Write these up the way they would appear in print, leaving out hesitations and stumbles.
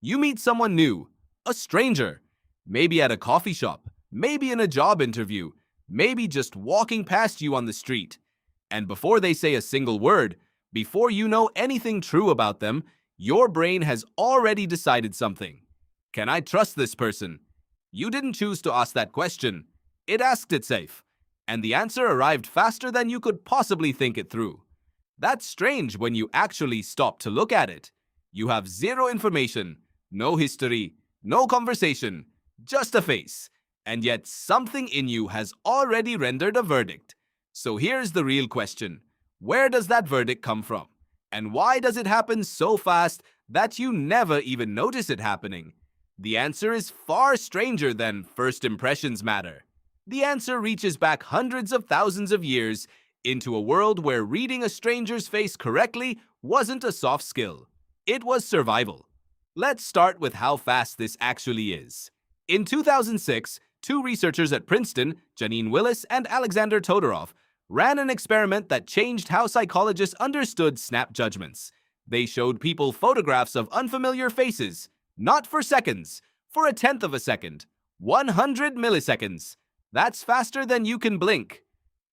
You meet someone new, a stranger, maybe at a coffee shop, maybe in a job interview, maybe just walking past you on the street. And before they say a single word, before you know anything true about them, your brain has already decided something. Can I trust this person? You didn't choose to ask that question. It asked itself, and the answer arrived faster than you could possibly think it through. That's strange when you actually stop to look at it. You have zero information, no history, no conversation, just a face, and yet something in you has already rendered a verdict. So here's the real question. Where does that verdict come from? And why does it happen so fast that you never even notice it happening? The answer is far stranger than first impressions matter. The answer reaches back hundreds of thousands of years into a world where reading a stranger's face correctly wasn't a soft skill. It was survival. Let's start with how fast this actually is. In 2006, two researchers at Princeton, Janine Willis and Alexander Todorov, ran an experiment that changed how psychologists understood snap judgments. They showed people photographs of unfamiliar faces, not for seconds, for a tenth of a second, 100 milliseconds. That's faster than you can blink.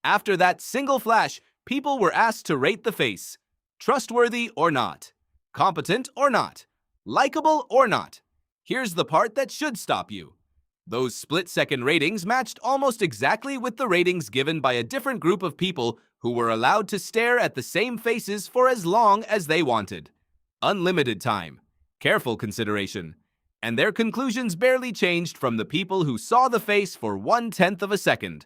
After that single flash, people were asked to rate the face. Trustworthy or not? Competent or not? Likeable or not? Here's the part that should stop you. Those split-second ratings matched almost exactly with the ratings given by a different group of people who were allowed to stare at the same faces for as long as they wanted. Unlimited time. Careful consideration. And their conclusions barely changed from the people who saw the face for 1/10 of a second.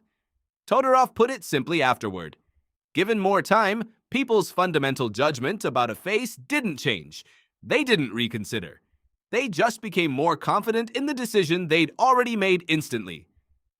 Todorov put it simply afterward. Given more time, people's fundamental judgment about a face didn't change. They didn't reconsider. They just became more confident in the decision they'd already made instantly.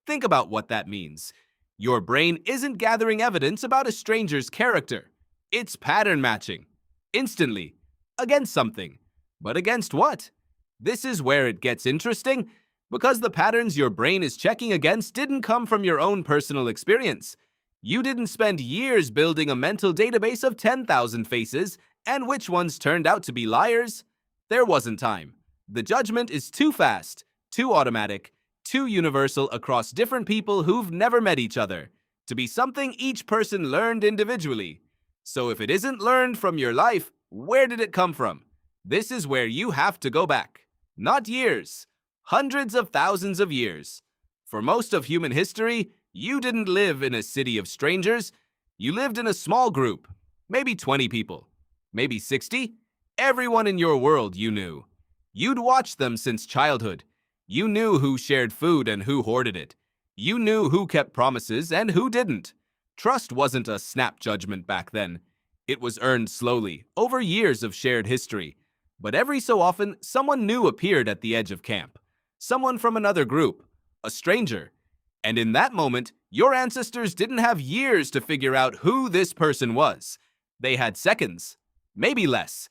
Think about what that means. Your brain isn't gathering evidence about a stranger's character. It's pattern matching. Instantly. Against something. But against what? This is where it gets interesting, because the patterns your brain is checking against didn't come from your own personal experience. You didn't spend years building a mental database of 10,000 faces, and which ones turned out to be liars. There wasn't time. The judgment is too fast, too automatic, too universal across different people who've never met each other, to be something each person learned individually. So if it isn't learned from your life, where did it come from? This is where you have to go back. Not years, hundreds of thousands of years. For most of human history, you didn't live in a city of strangers. You lived in a small group, maybe 20 people, maybe 60. Everyone in your world you knew. You'd watched them since childhood. You knew who shared food and who hoarded it. You knew who kept promises and who didn't. Trust wasn't a snap judgment back then. It was earned slowly, over years of shared history. But every so often, someone new appeared at the edge of camp. Someone from another group, a stranger. And in that moment, your ancestors didn't have years to figure out who this person was. They had seconds, maybe less.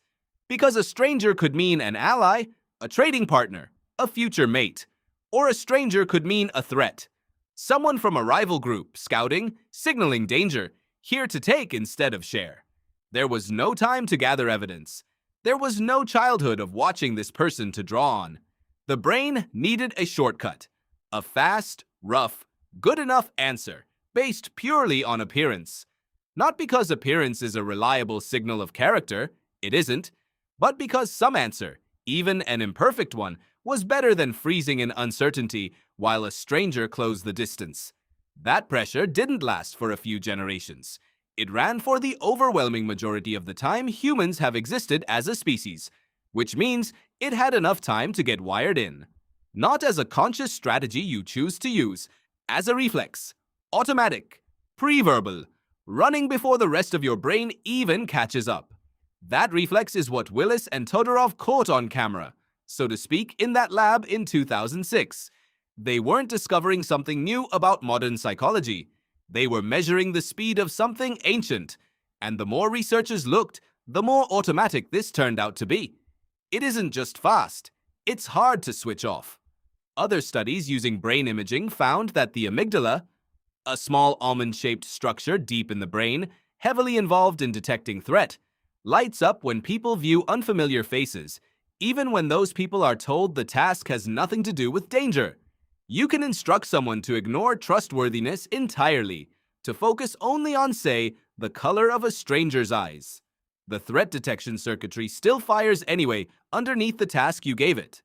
Because a stranger could mean an ally, a trading partner, a future mate. Or a stranger could mean a threat. Someone from a rival group, scouting, signaling danger, here to take instead of share. There was no time to gather evidence. There was no childhood of watching this person to draw on. The brain needed a shortcut. A fast, rough, good enough answer, based purely on appearance. Not because appearance is a reliable signal of character, it isn't, but because some answer, even an imperfect one, was better than freezing in uncertainty while a stranger closed the distance. That pressure didn't last for a few generations. It ran for the overwhelming majority of the time humans have existed as a species, which means it had enough time to get wired in. Not as a conscious strategy you choose to use, as a reflex, automatic, pre-verbal, running before the rest of your brain even catches up. That reflex is what Willis and Todorov caught on camera, so to speak, in that lab in 2006. They weren't discovering something new about modern psychology. They were measuring the speed of something ancient, and the more researchers looked, the more automatic this turned out to be. It isn't just fast, it's hard to switch off. Other studies using brain imaging found that the amygdala, a small almond-shaped structure deep in the brain, heavily involved in detecting threat, lights up when people view unfamiliar faces, even when those people are told the task has nothing to do with danger. You can instruct someone to ignore trustworthiness entirely, to focus only on, say, the color of a stranger's eyes. The threat detection circuitry still fires anyway underneath the task you gave it.